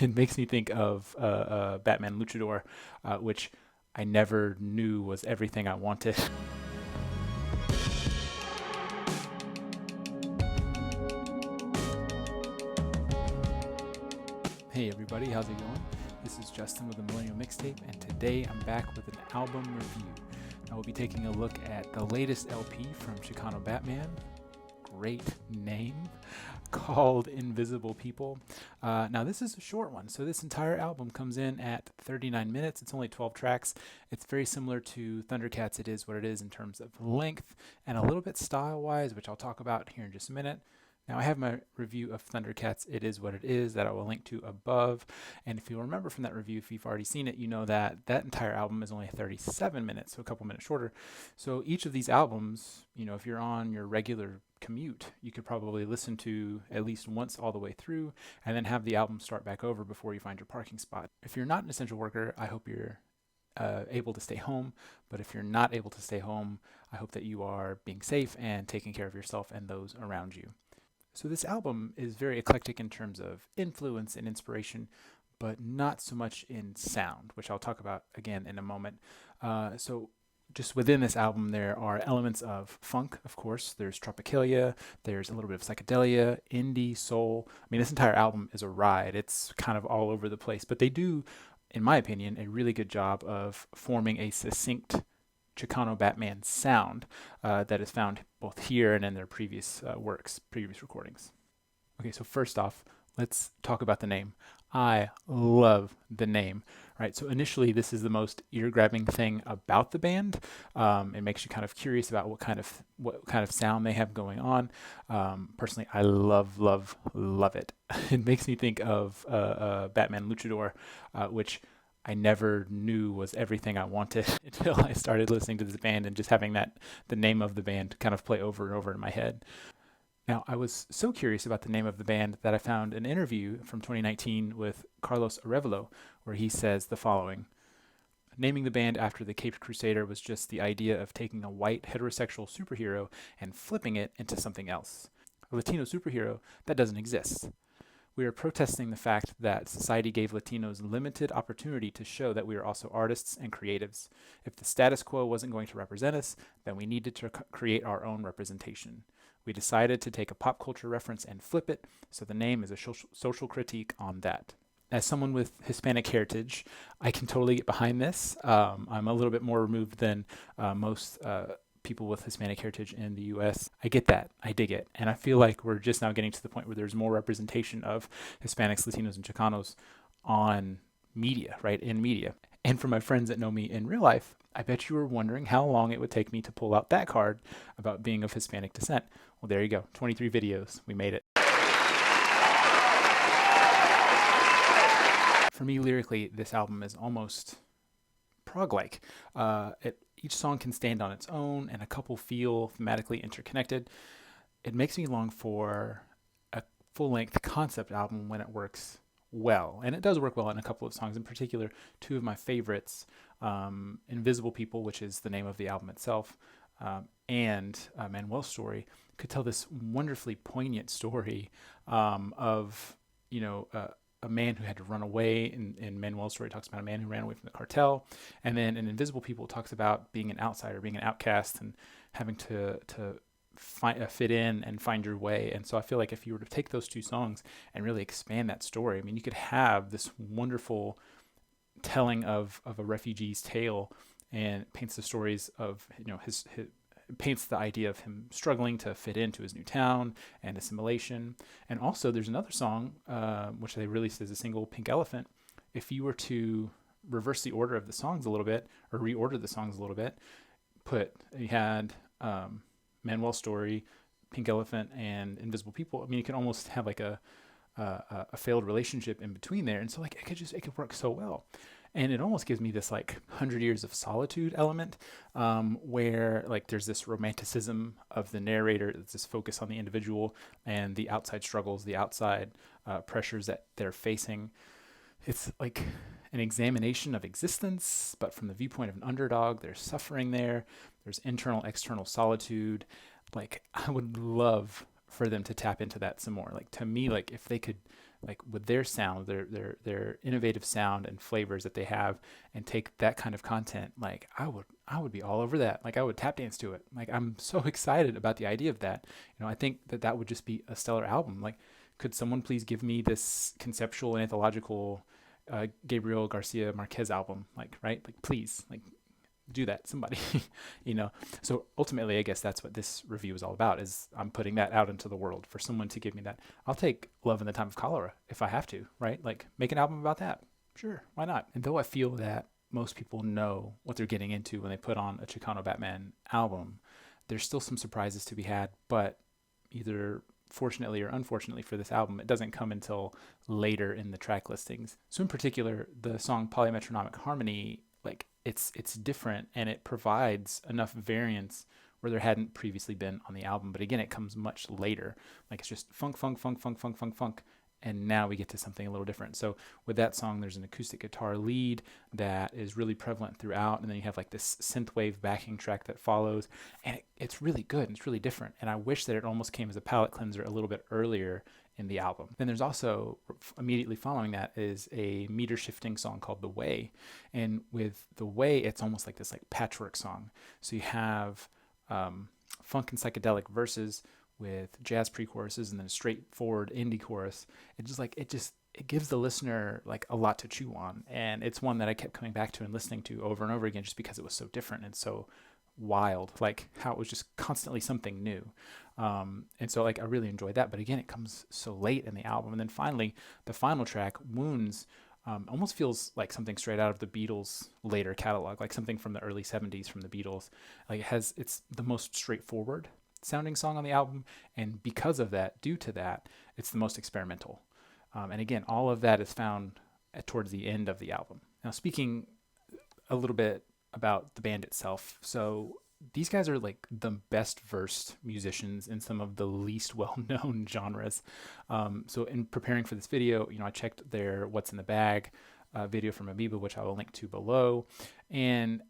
It makes me think of Batman Luchador, which I never knew was everything I wanted. Hey everybody, how's it going? This is Justin with the Millennial Mixtape, and today I'm back with an album review. Now we'll be taking a look at the latest LP from Chicano Batman. Great name, called Invisible People. Now this is a short one, so this entire album comes in at 39 minutes. It's only 12 tracks. It's very similar to Thundercats. It is what it is in terms of length and a little bit style-wise, which I'll talk about here in just a minute. Now I have my review of Thundercats, It Is What It Is, that I will link to above. And if you remember from that review, if you've already seen it, you know that that entire album is only 37 minutes, so a couple minutes shorter. So each of these albums, if you're on your regular commute, you could probably listen to at least once all the way through and then have the album start back over before you find your parking spot. If you're not an essential worker, I hope you're able to stay home. But if you're not able to stay home, I hope that you are being safe and taking care of yourself and those around you. So this album is very eclectic in terms of influence and inspiration, but not so much in sound, which I'll talk about again in a moment. So just within this album, there are elements of funk, of course. There's tropicalia, there's a little bit of psychedelia, indie, soul. I mean, this entire album is a ride. It's kind of all over the place, but they do, in my opinion, a really good job of forming a succinct Chicano Batman sound that is found both here and in their previous works, previous recordings. Okay, so first off, let's talk about the name. I love the name, right? So initially, this is the most ear-grabbing thing about the band. It makes you kind of curious about what kind of sound they have going on. Personally, I love it. It makes me think of Batman Luchador, which I never knew was everything I wanted until I started listening to this band and just having the name of the band kind of play over and over in my head. Now, I was so curious about the name of the band that I found an interview from 2019 with Carlos Arevalo, where he says the following: naming the band after the Caped Crusader was just the idea of taking a white heterosexual superhero and flipping it into something else. A Latino superhero that doesn't exist. We are protesting the fact that society gave Latinos limited opportunity to show that we are also artists and creatives. If the status quo wasn't going to represent us, then we needed to create our own representation. We decided to take a pop culture reference and flip it, so the name is a social critique on that. As someone with Hispanic heritage, I can totally get behind this. I'm a little bit more removed than most people with Hispanic heritage in the US. I get that. I dig it. And I feel like we're just now getting to the point where there's more representation of Hispanics, Latinos, and Chicanos on media, right? In media. And for my friends that know me in real life, I bet you were wondering how long it would take me to pull out that card about being of Hispanic descent. Well, there you go. 23 videos. We made it. For me, lyrically, this album is almost prog-like. Each song can stand on its own, and a couple feel thematically interconnected. It makes me long for a full-length concept album when it works well, and it does work well in a couple of songs. In particular, two of my favorites, Invisible People, which is the name of the album itself, and Manuel's Story, could tell this wonderfully poignant story of, a man who had to run away. In Manuel's Story, talks about a man who ran away from the cartel. And then in Invisible People, talks about being an outsider, being an outcast, and having to fit in and find your way. And so I feel like if you were to take those two songs and really expand that story, I mean, you could have this wonderful telling of a refugee's tale, and it paints the stories of, his paints the idea of him struggling to fit into his new town and assimilation. And also there's another song, which they released as a single, Pink Elephant. If you were to reverse the order of the songs a little bit, or reorder the songs a little bit, you had Manuel's Story, Pink Elephant, and Invisible People. I mean, you could almost have like a failed relationship in between there. And so like it could work so well. And it almost gives me this like 100 Years of Solitude element, where like there's this romanticism of the narrator, this focus on the individual and the outside struggles, the outside pressures that they're facing. It's like an examination of existence, but from the viewpoint of an underdog. There's suffering there. There's internal, external solitude. Like, I would love for them to tap into that some more. Like, to me, like if they could like with their sound, their innovative sound and flavors that they have, and take that kind of content, like I would be all over that. Like I would tap dance to it. Like I'm so excited about the idea of that. I think that would just be a stellar album. Like, could someone please give me this conceptual and anthological Gabriel Garcia Marquez album? Like, right? Like, please, like, do that, somebody. you know. So ultimately, I guess that's what this review is all about. Is I'm putting that out into the world for someone to give me that. I'll take Love in the Time of Cholera if I have to, right? Like, make an album about that. Sure, why not? And though I feel that most people know what they're getting into when they put on a Chicano Batman album, there's still some surprises to be had. But either fortunately or unfortunately for this album, it doesn't come until later in the track listings. So in particular, the song Polymetronomic Harmony, like, it's different, and it provides enough variance where there hadn't previously been on the album. But again, it comes much later. Like, it's just funk, funk, funk, funk, funk, funk, funk. And now we get to something a little different. So with that song, there's an acoustic guitar lead that is really prevalent throughout. And then you have like this synthwave backing track that follows. And it's really good, and it's really different. And I wish that it almost came as a palate cleanser a little bit earlier in the album. Then there's also, immediately following that, is a meter shifting song called The Way. And with The Way, it's almost like this like patchwork song. So you have funk and psychedelic verses with jazz pre-choruses and then a straightforward indie chorus. It gives the listener like a lot to chew on. And it's one that I kept coming back to and listening to over and over again, just because it was so different and so wild, like how it was just constantly something new. And so like I really enjoyed that. But again, it comes so late in the album. And then finally, the final track, Wounds, almost feels like something straight out of the Beatles' later catalog, like something from the early 70s from the Beatles. Like it's the most straightforward sounding song on the album, and because of that, due to that, it's the most experimental. And again, all of that is found towards the end of the album. Now, speaking a little bit about the band itself, so these guys are like the best versed musicians in some of the least well-known genres. So in preparing for this video, I checked their What's in the Bag video from Amoeba, which I will link to below, and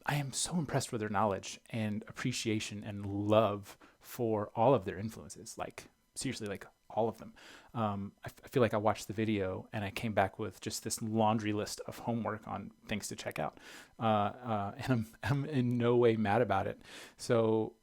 I am so impressed with their knowledge and appreciation and love for all of their influences. Like, seriously, like all of them. I feel like I watched the video and I came back with just this laundry list of homework on things to check out. And I'm in no way mad about it. So,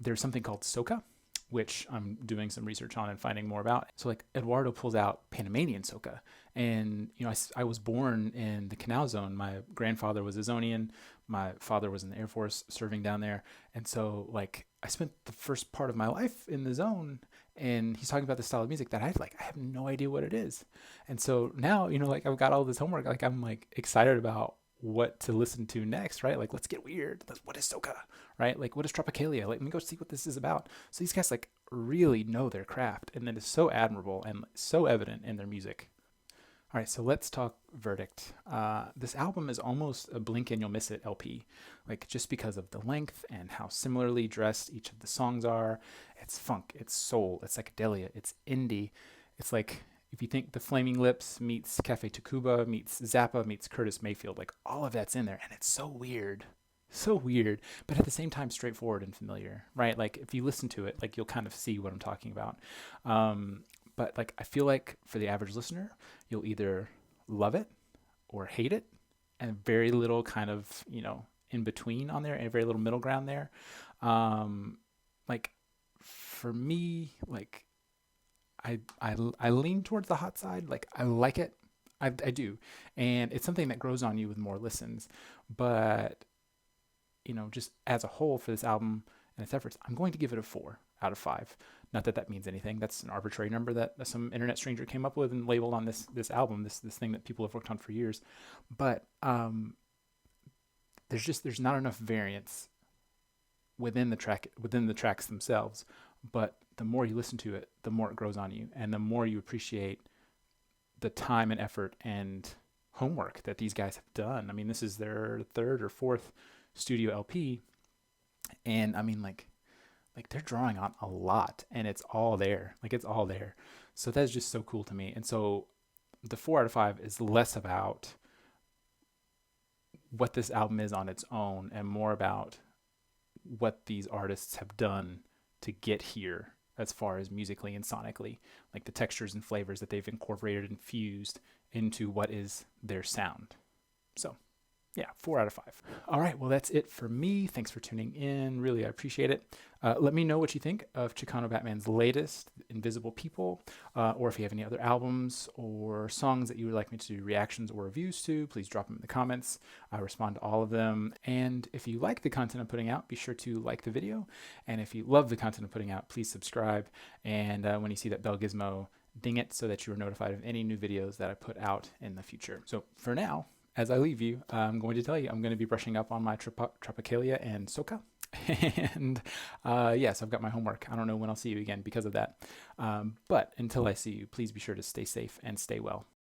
there's something called soca, which I'm doing some research on and finding more about. So like Eduardo pulls out Panamanian soca. And, I was born in the Canal Zone. My grandfather was a Zonian. My father was in the Air Force serving down there. And so like I spent the first part of my life in the zone, and he's talking about the style of music that I have no idea what it is. And so now, like I've got all this homework, like I'm like excited about what to listen to next, right? Like, let's get weird. What is soca, right? Like, what is tropicalia? Like, let me go see what this is about. So these guys like really know their craft, and that is so admirable and so evident in their music. All right, so let's talk Verdict. This album is almost a blink and you'll miss it LP, like just because of the length and how similarly dressed each of the songs are. It's funk, it's soul, it's psychedelia, it's indie. It's like, if you think the Flaming Lips meets Cafe Tacuba meets Zappa meets Curtis Mayfield, like all of that's in there, and it's so weird, but at the same time straightforward and familiar, right? Like if you listen to it, like you'll kind of see what I'm talking about. But like I feel like for the average listener, you'll either love it or hate it, and very little kind of in between on there, and very little middle ground there. Like for me, like I lean towards the hot side. Like I like it. I do. And it's something that grows on you with more listens. But, just as a whole for this album and its efforts, I'm going to give it a 4 out of 5. Not that that means anything. That's an arbitrary number that some internet stranger came up with and labeled on this album, this thing that people have worked on for years. But there's not enough variance within the tracks themselves. But the more you listen to it, the more it grows on you, and the more you appreciate the time and effort and homework that these guys have done. I mean, this is their third or fourth studio LP, and I mean, like they're drawing on a lot, and it's all there. Like it's all there. So that's just so cool to me. And so the 4 out of 5 is less about what this album is on its own and more about what these artists have done to get here as far as musically and sonically, like the textures and flavors that they've incorporated and fused into what is their sound. So yeah, 4 out of 5. All right, well, that's it for me. Thanks for tuning in. Really, I appreciate it. Let me know what you think of Chicano Batman's latest, Invisible People, or if you have any other albums or songs that you would like me to do reactions or reviews to, please drop them in the comments. I respond to all of them. And if you like the content I'm putting out, be sure to like the video. And if you love the content I'm putting out, please subscribe. And when you see that bell gizmo, ding it so that you are notified of any new videos that I put out in the future. So for now, as I leave you, I'm going to tell you I'm going to be brushing up on my Tropicalia and Soca. And yes, I've got my homework. I don't know when I'll see you again because of that. But until I see you, please be sure to stay safe and stay well.